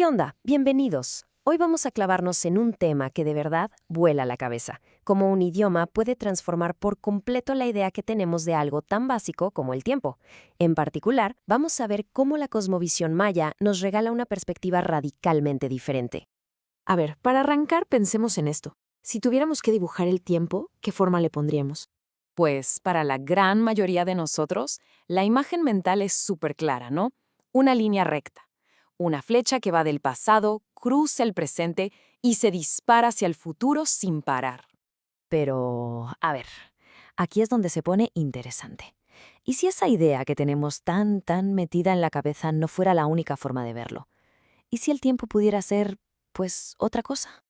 ¿Qué onda? Bienvenidos. Hoy vamos a clavarnos en un tema que de verdad vuela la cabeza. Cómo un idioma puede transformar por completo la idea que tenemos de algo tan básico como el tiempo. En particular, vamos a ver cómo la cosmovisión maya nos regala una perspectiva radicalmente diferente. A ver, para arrancar pensemos en esto. Si tuviéramos que dibujar el tiempo, ¿qué forma le pondríamos? Pues para la gran mayoría de nosotros, la imagen mental es súper clara, ¿no? Una línea recta. Una flecha que va del pasado, cruza el presente y se dispara hacia el futuro sin parar. Pero, a ver, aquí es donde se pone interesante. ¿Y si esa idea que tenemos tan metida en la cabeza no fuera la única forma de verlo? ¿Y si el tiempo pudiera ser, pues, otra cosa?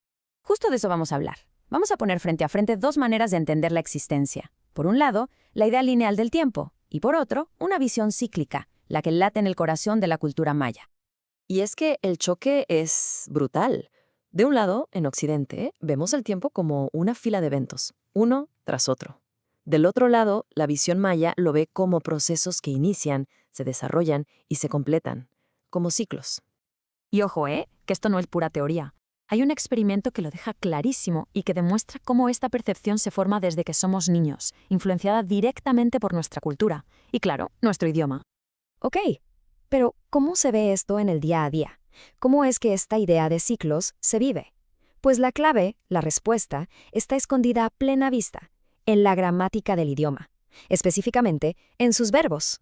Justo de eso vamos a hablar. Vamos a poner frente a frente dos maneras de entender la existencia. Por un lado, la idea lineal del tiempo, y por otro, una visión cíclica, la que late en el corazón de la cultura maya. Y es que el choque es brutal. De un lado, en Occidente, vemos el tiempo como una fila de eventos, uno tras otro. Del otro lado, la visión maya lo ve como procesos que inician, se desarrollan y se completan, como ciclos. Y ojo, que esto no es pura teoría. Hay un experimento que lo deja clarísimo y que demuestra cómo esta percepción se forma desde que somos niños, influenciada directamente por nuestra cultura y, claro, nuestro idioma. Ok, pero ¿cómo se ve esto en el día a día? ¿Cómo es que esta idea de ciclos se vive? Pues la clave, la respuesta, está escondida a plena vista, en la gramática del idioma, específicamente en sus verbos.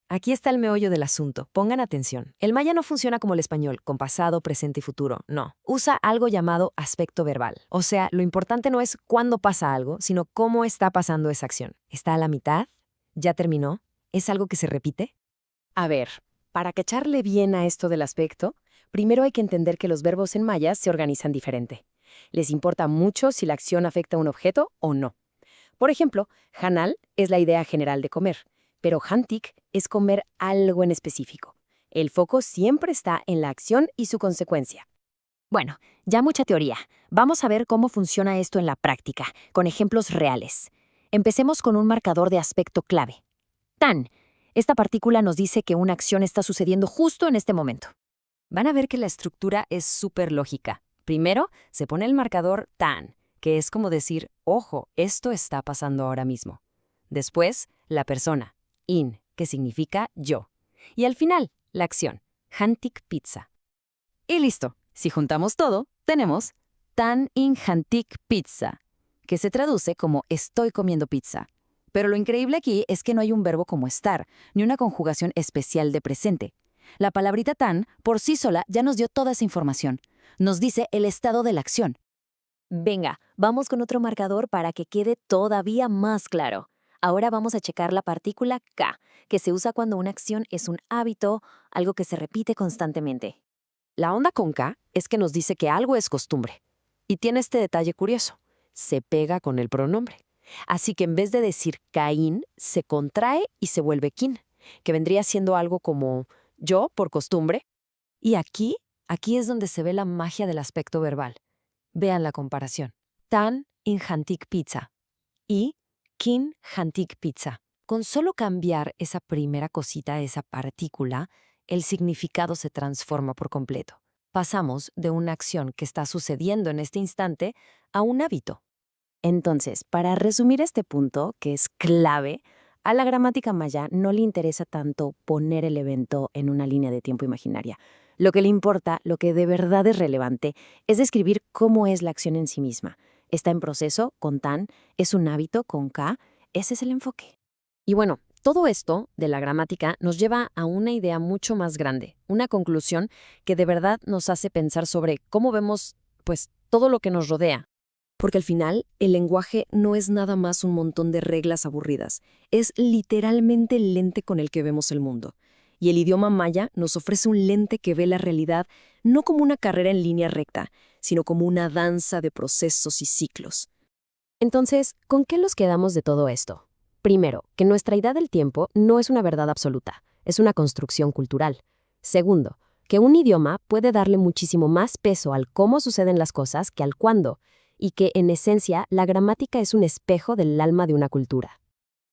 Aquí está el meollo del asunto. Pongan atención. El maya no funciona como el español, con pasado, presente y futuro. No. Usa algo llamado aspecto verbal. O sea, lo importante no es cuándo pasa algo, sino cómo está pasando esa acción. ¿Está a la mitad? ¿Ya terminó? ¿Es algo que se repite? A ver, para cacharle bien a esto del aspecto, primero hay que entender que los verbos en maya se organizan diferente. Les importa mucho si la acción afecta a un objeto o no. Por ejemplo, hanal es la idea general de comer, pero hantik es comer algo en específico. El foco siempre está en la acción y su consecuencia. Bueno, ya mucha teoría. Vamos a ver cómo funciona esto en la práctica, con ejemplos reales. Empecemos con un marcador de aspecto clave. Tan. Esta partícula nos dice que una acción está sucediendo justo en este momento. Van a ver que la estructura es súper lógica. Primero, se pone el marcador tan, que es como decir, ojo, esto está pasando ahora mismo. Después, la persona, in, que significa yo. Y al final, la acción, hantik pizza. Y listo. Si juntamos todo, tenemos tan in hantik pizza, que se traduce como estoy comiendo pizza. Pero lo increíble aquí es que no hay un verbo como estar, ni una conjugación especial de presente. La palabrita tan, por sí sola, ya nos dio toda esa información. Nos dice el estado de la acción. Venga, vamos con otro marcador para que quede todavía más claro. Ahora vamos a checar la partícula K, que se usa cuando una acción es un hábito, algo que se repite constantemente. La onda con K es que nos dice que algo es costumbre. Y tiene este detalle curioso. Se pega con el pronombre. Así que en vez de decir Caín, se contrae y se vuelve kin, que vendría siendo algo como yo por costumbre. Y aquí es donde se ve la magia del aspecto verbal. Vean la comparación. Tan in hantik pizza y kin hantik pizza. Con solo cambiar esa primera cosita, esa partícula, el significado se transforma por completo. Pasamos de una acción que está sucediendo en este instante a un hábito. Entonces, para resumir este punto, que es clave, a la gramática maya no le interesa tanto poner el evento en una línea de tiempo imaginaria. Lo que le importa, lo que de verdad es relevante, es describir cómo es la acción en sí misma. Está en proceso, con tan, es un hábito, con ka, ese es el enfoque. Y bueno, todo esto de la gramática nos lleva a una idea mucho más grande, una conclusión que de verdad nos hace pensar sobre cómo vemos, pues, todo lo que nos rodea. Porque al final, el lenguaje no es nada más un montón de reglas aburridas, es literalmente el lente con el que vemos el mundo. Y el idioma maya nos ofrece un lente que ve la realidad no como una carrera en línea recta, sino como una danza de procesos y ciclos. Entonces, ¿con qué nos quedamos de todo esto? Primero, que nuestra idea del tiempo no es una verdad absoluta, es una construcción cultural. Segundo, que un idioma puede darle muchísimo más peso al cómo suceden las cosas que al cuándo, y que, en esencia, la gramática es un espejo del alma de una cultura.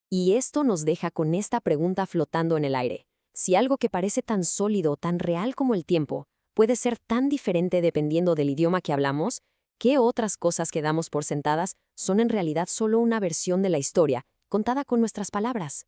Y esto nos deja con esta pregunta flotando en el aire. Si algo que parece tan sólido, tan real como el tiempo, puede ser tan diferente dependiendo del idioma que hablamos. ¿Qué otras cosas que damos por sentadas son en realidad solo una versión de la historia, contada con nuestras palabras?